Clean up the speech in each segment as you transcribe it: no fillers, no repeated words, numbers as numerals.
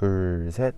둘, 셋.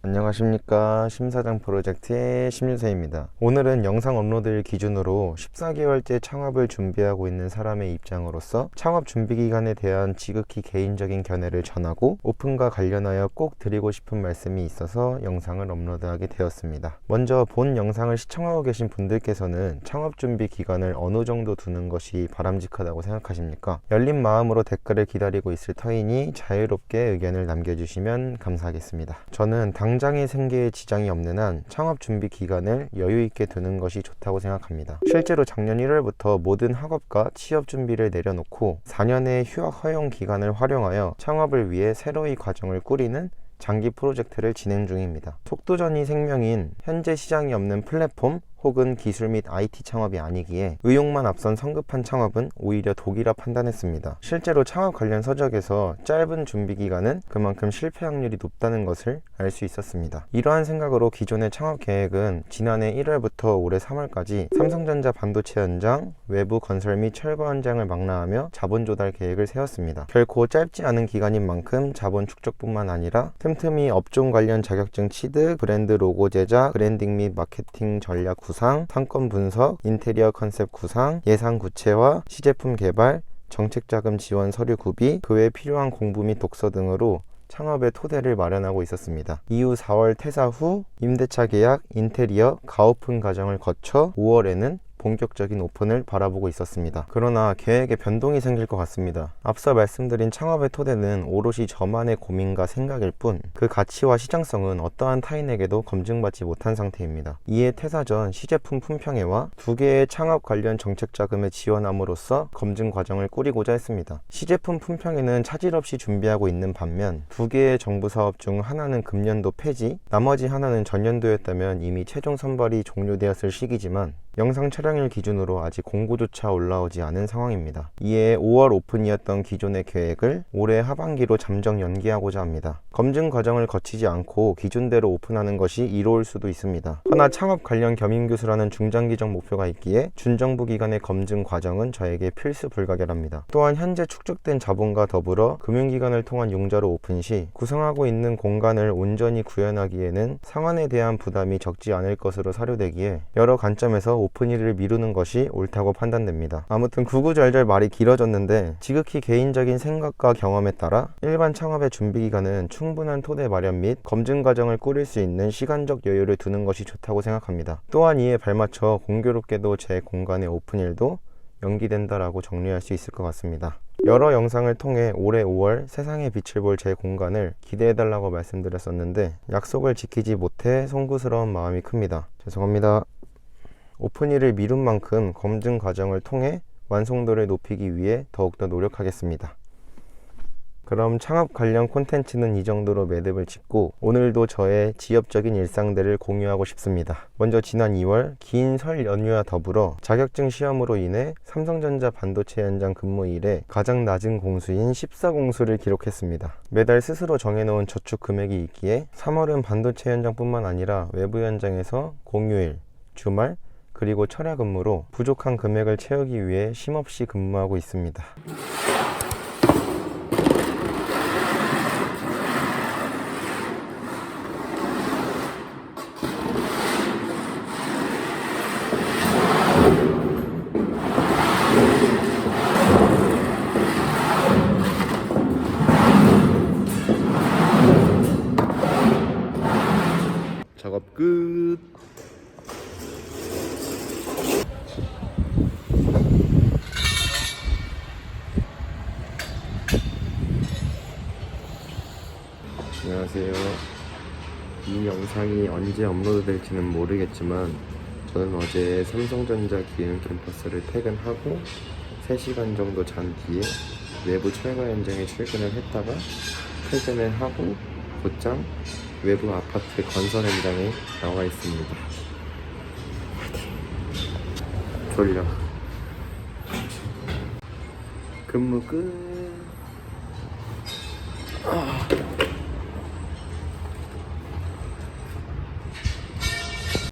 안녕하십니까. 심사장 프로젝트의 심유세입니다. 오늘은 영상 업로드일 기준으로 14개월째 창업을 준비하고 있는 사람의 입장으로서 창업 준비 기간에 대한 지극히 개인적인 견해를 전하고 오픈과 관련하여 꼭 드리고 싶은 말씀이 있어서 영상을 업로드하게 되었습니다. 먼저 본 영상을 시청하고 계신 분들께서는 창업 준비 기간을 어느 정도 두는 것이 바람직하다고 생각하십니까? 열린 마음으로 댓글을 기다리고 있을 터이니 자유롭게 의견을 남겨주시면 감사하겠습니다. 저는 당장의 생계에 지장이 없는 한 창업 준비 기간을 여유있게 두는 것이 좋다고 생각합니다. 실제로 작년 1월부터 모든 학업과 취업 준비를 내려놓고 4년의 휴학 허용 기간을 활용하여 창업을 위해 새로이 과정을 꾸리는 장기 프로젝트를 진행 중입니다. 속도전이 생명인 현재 시장이 없는 플랫폼 혹은 기술 및 IT 창업이 아니기에 의욕만 앞선 성급한 창업은 오히려 독이라 판단했습니다. 실제로 창업 관련 서적에서 짧은 준비 기간은 그만큼 실패 확률이 높다는 것을 알 수 있었습니다. 이러한 생각으로 기존의 창업 계획은 지난해 1월부터 올해 3월까지 삼성전자 반도체 현장, 외부 건설 및 철거 현장을 망라하며 자본 조달 계획을 세웠습니다. 결코 짧지 않은 기간인 만큼 자본 축적뿐만 아니라 틈틈이 업종 관련 자격증 취득, 브랜드 로고 제작, 브랜딩 및 마케팅 전략 구상, 상권 분석, 인테리어 컨셉 구상, 예산 구체화, 시제품 개발, 정책자금 지원 서류 구비, 그 외 필요한 공부 및 독서 등으로 창업의 토대를 마련하고 있었습니다. 이후 4월 퇴사 후 임대차 계약, 인테리어, 가오픈 과정을 거쳐 5월에는 본격적인 오픈을 바라보고 있었습니다. 그러나 계획에 변동이 생길 것 같습니다. 앞서 말씀드린 창업의 토대는 오롯이 저만의 고민과 생각일 뿐 그 가치와 시장성은 어떠한 타인에게도 검증받지 못한 상태입니다. 이에 퇴사 전 시제품 품평회와 2개의 창업 관련 정책 자금을 지원함으로써 검증 과정을 꾸리고자 했습니다. 시제품 품평회는 차질 없이 준비하고 있는 반면 2개의 정부 사업 중 하나는 금년도 폐지, 나머지 하나는 전년도였다면 이미 최종 선발이 종료되었을 시기지만 영상 촬영일 기준으로 아직 공고조차 올라오지 않은 상황입니다. 이에 5월 오픈이었던 기존의 계획을 올해 하반기로 잠정 연기하고자 합니다. 검증 과정을 거치지 않고 기존대로 오픈하는 것이 이로울 수도 있습니다. 허나 창업 관련 겸임교수라는 중장기적 목표가 있기에 준정부 기관의 검증 과정은 저에게 필수 불가결합니다. 또한 현재 축적된 자본과 더불어 금융기관을 통한 융자로 오픈 시 구성하고 있는 공간을 온전히 구현하기에는 상환에 대한 부담이 적지 않을 것으로 사료되기에 여러 관점에서 오픈일을 미루는 것이 옳다고 판단됩니다. 아무튼 구구절절 말이 길어졌는데 지극히 개인적인 생각과 경험에 따라 일반 창업의 준비기간은 충분한 토대 마련 및 검증 과정을 꾸릴 수 있는 시간적 여유를 두는 것이 좋다고 생각합니다. 또한 이에 발맞춰 공교롭게도 제 공간의 오픈일도 연기된다라고 정리할 수 있을 것 같습니다. 여러 영상을 통해 올해 5월 세상의 빛을 볼 제 공간을 기대해달라고 말씀드렸었는데 약속을 지키지 못해 송구스러운 마음이 큽니다. 죄송합니다. 오픈일을 미룬 만큼 검증 과정을 통해 완성도를 높이기 위해 더욱더 노력하겠습니다. 그럼 창업 관련 콘텐츠는 이 정도로 매듭을 짓고 오늘도 저의 지엽적인 일상들을 공유하고 싶습니다. 먼저 지난 2월 긴 설 연휴와 더불어 자격증 시험으로 인해 삼성전자 반도체 현장 근무 일에 가장 낮은 공수인 14공수를 기록했습니다. 매달 스스로 정해놓은 저축 금액이 있기에 3월은 반도체 현장뿐만 아니라 외부 현장에서 공휴일, 주말, 그리고 철야 근무로 부족한 금액을 채우기 위해 쉼없이 근무하고 있습니다. 작업 끝! 안녕하세요. 이 영상이 언제 업로드 될지는 모르겠지만 저는 어제 삼성전자 기흥 캠퍼스를 퇴근하고 3시간 정도 잔 뒤에 외부 철거 현장에 출근을 했다가 퇴근을 하고 곧장 외부 아파트 건설 현장에 나와 있습니다. 졸려. 근무 끝.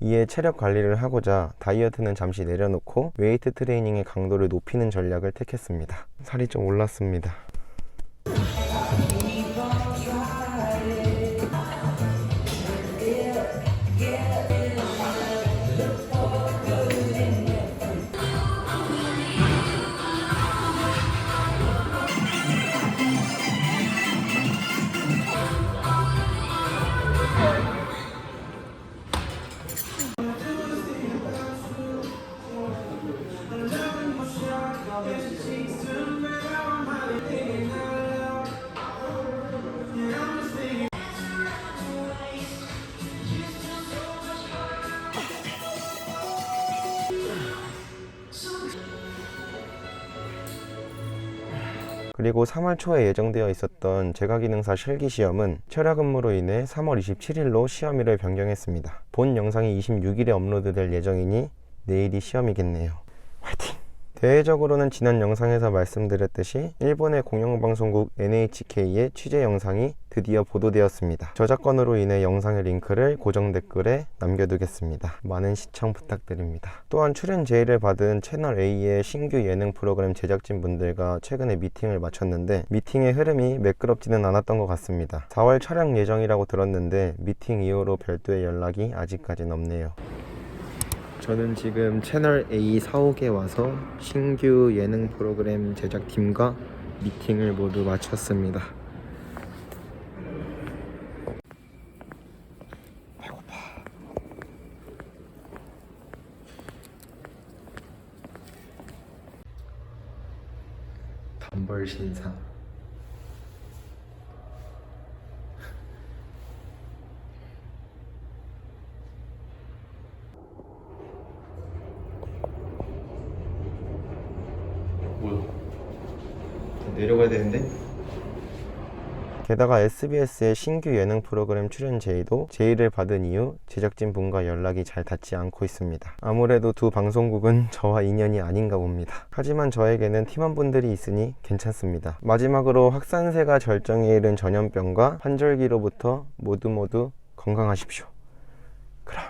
이에 체력 관리를 하고자 다이어트는 잠시 내려놓고 웨이트 트레이닝의 강도를 높이는 전략을 택했습니다. 살이 좀 올랐습니다. 그리고 3월 초에 예정되어 있었던 재가기능사 실기시험은 철야 근무로 인해 3월 27일로 시험일을 변경했습니다. 본 영상이 26일에 업로드될 예정이니 내일이 시험이겠네요. 화이팅! 대외적으로는 지난 영상에서 말씀드렸듯이 일본의 공영방송국 NHK의 취재 영상이 드디어 보도되었습니다. 저작권으로 인해 영상의 링크를 고정 댓글에 남겨두겠습니다. 많은 시청 부탁드립니다. 또한 출연 제의를 받은 채널A의 신규 예능 프로그램 제작진분들과 최근에 미팅을 마쳤는데 미팅의 흐름이 매끄럽지는 않았던 것 같습니다. 4월 촬영 예정이라고 들었는데 미팅 이후로 별도의 연락이 아직까지는 없네요. 저는 지금 채널A 사옥에 와서 신규 예능 프로그램 제작팀과 미팅을 모두 마쳤습니다. 배고파. 단벌 신상. 뭐야? 내려가야 되는데? 게다가 SBS의 신규 예능 프로그램 출연 제의도 제의를 받은 이후 제작진 분과 연락이 잘 닿지 않고 있습니다. 아무래도 두 방송국은 저와 인연이 아닌가 봅니다. 하지만 저에게는 팀원분들이 있으니 괜찮습니다. 마지막으로 확산세가 절정에 이른 전염병과 환절기로부터 모두 건강하십시오. 그럼